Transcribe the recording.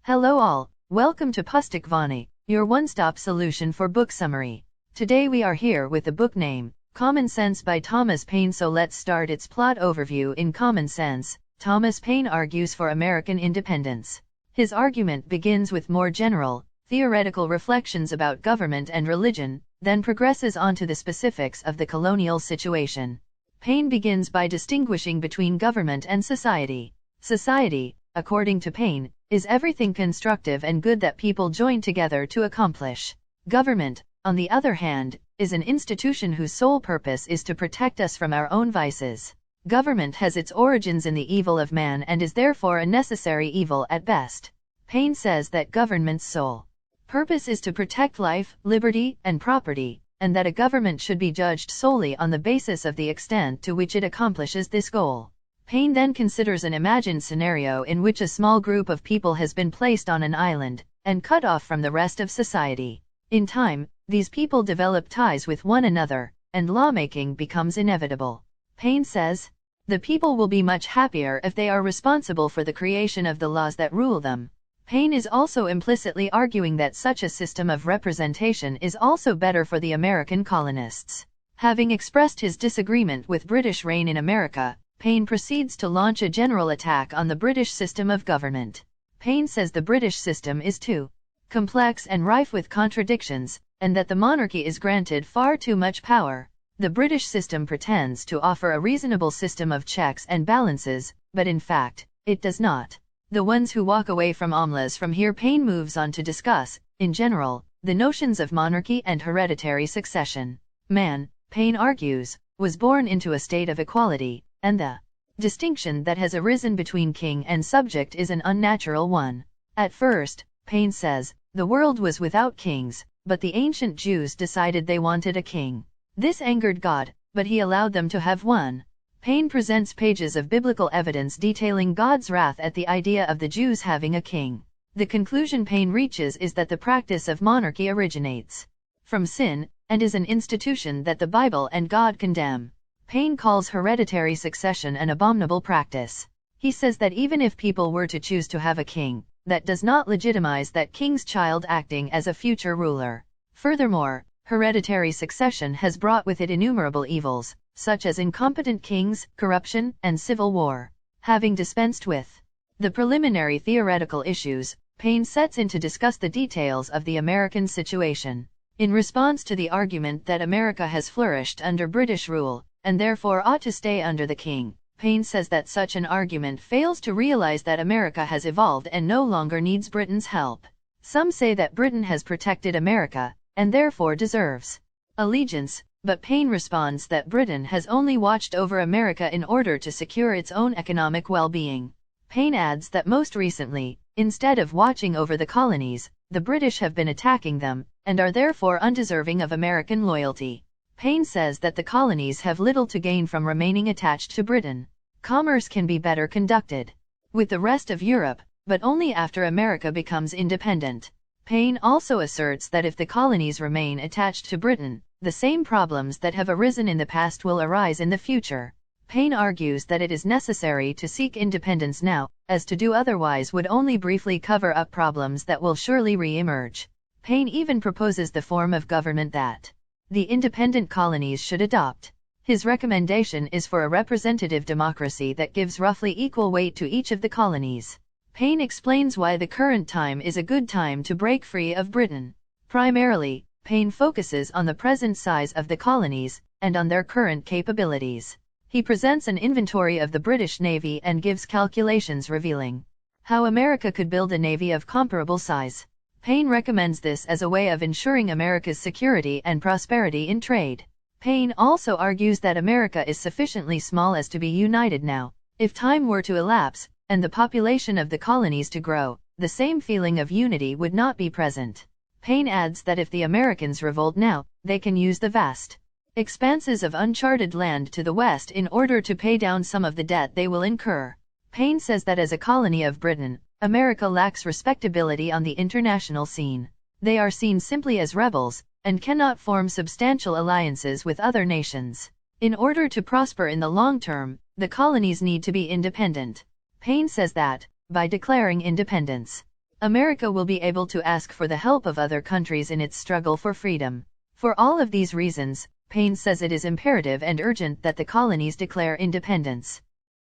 Hello all, welcome to Pustakvani, your one-stop solution for book summary. Today we are here with the book name, Common Sense by Thomas Paine. So let's start its plot overview. In Common Sense, Thomas Paine argues for American independence. His argument begins with more general, theoretical reflections about government and religion, then progresses on to the specifics of the colonial situation. Paine begins by distinguishing between government and society. Society, according to Paine, is everything constructive and good that people join together to accomplish. Government, on the other hand, is an institution whose sole purpose is to protect us from our own vices. Government has its origins in the evil of man and is therefore a necessary evil at best. Paine says that government's sole purpose is to protect life, liberty, and property, and that a government should be judged solely on the basis of the extent to which it accomplishes this goal. Paine then considers an imagined scenario in which a small group of people has been placed on an island, and cut off from the rest of society. In time, these people develop ties with one another, and lawmaking becomes inevitable. Paine says, the people will be much happier if they are responsible for the creation of the laws that rule them. Paine is also implicitly arguing that such a system of representation is also better for the American colonists. Having expressed his disagreement with British reign in America, Paine proceeds to launch a general attack on the British system of government. Paine says the British system is too complex and rife with contradictions, and that the monarchy is granted far too much power. The British system pretends to offer a reasonable system of checks and balances, but in fact, it does not. The ones who walk away from omelets from here. Paine moves on to discuss, in general, the notions of monarchy and hereditary succession. Man, Paine argues, was born into a state of equality, and the distinction that has arisen between king and subject is an unnatural one. At first, Paine says, the world was without kings, but the ancient Jews decided they wanted a king. This angered God, but he allowed them to have one. Paine presents pages of biblical evidence detailing God's wrath at the idea of the Jews having a king. The conclusion Paine reaches is that the practice of monarchy originates from sin, and is an institution that the Bible and God condemn. Paine calls hereditary succession an abominable practice. He says that even if people were to choose to have a king, that does not legitimize that king's child acting as a future ruler. Furthermore, hereditary succession has brought with it innumerable evils, such as incompetent kings, corruption, and civil war. Having dispensed with the preliminary theoretical issues, Paine sets in to discuss the details of the American situation. In response to the argument that America has flourished under British rule, and therefore ought to stay under the king, Paine says that such an argument fails to realize that America has evolved and no longer needs Britain's help. Some say that Britain has protected America, and therefore deserves allegiance, but Paine responds that Britain has only watched over America in order to secure its own economic well-being. Paine adds that most recently, instead of watching over the colonies, the British have been attacking them, and are therefore undeserving of American loyalty. Paine says that the colonies have little to gain from remaining attached to Britain. Commerce can be better conducted with the rest of Europe, but only after America becomes independent. Paine also asserts that if the colonies remain attached to Britain, the same problems that have arisen in the past will arise in the future. Paine argues that it is necessary to seek independence now, as to do otherwise would only briefly cover up problems that will surely re-emerge. Paine even proposes the form of government that the independent colonies should adopt. His recommendation is for a representative democracy that gives roughly equal weight to each of the colonies. Paine explains why the current time is a good time to break free of Britain. Primarily, Paine focuses on the present size of the colonies, and on their current capabilities. He presents an inventory of the British Navy and gives calculations revealing how America could build a navy of comparable size. Paine recommends this as a way of ensuring America's security and prosperity in trade. Paine also argues that America is sufficiently small as to be united now. If time were to elapse, and the population of the colonies to grow, the same feeling of unity would not be present. Paine adds that if the Americans revolt now, they can use the vast expanses of uncharted land to the west in order to pay down some of the debt they will incur. Paine says that as a colony of Britain, America lacks respectability on the international scene. They are seen simply as rebels, and cannot form substantial alliances with other nations. In order to prosper in the long term, the colonies need to be independent. Paine says that, by declaring independence, America will be able to ask for the help of other countries in its struggle for freedom. For all of these reasons, Paine says it is imperative and urgent that the colonies declare independence.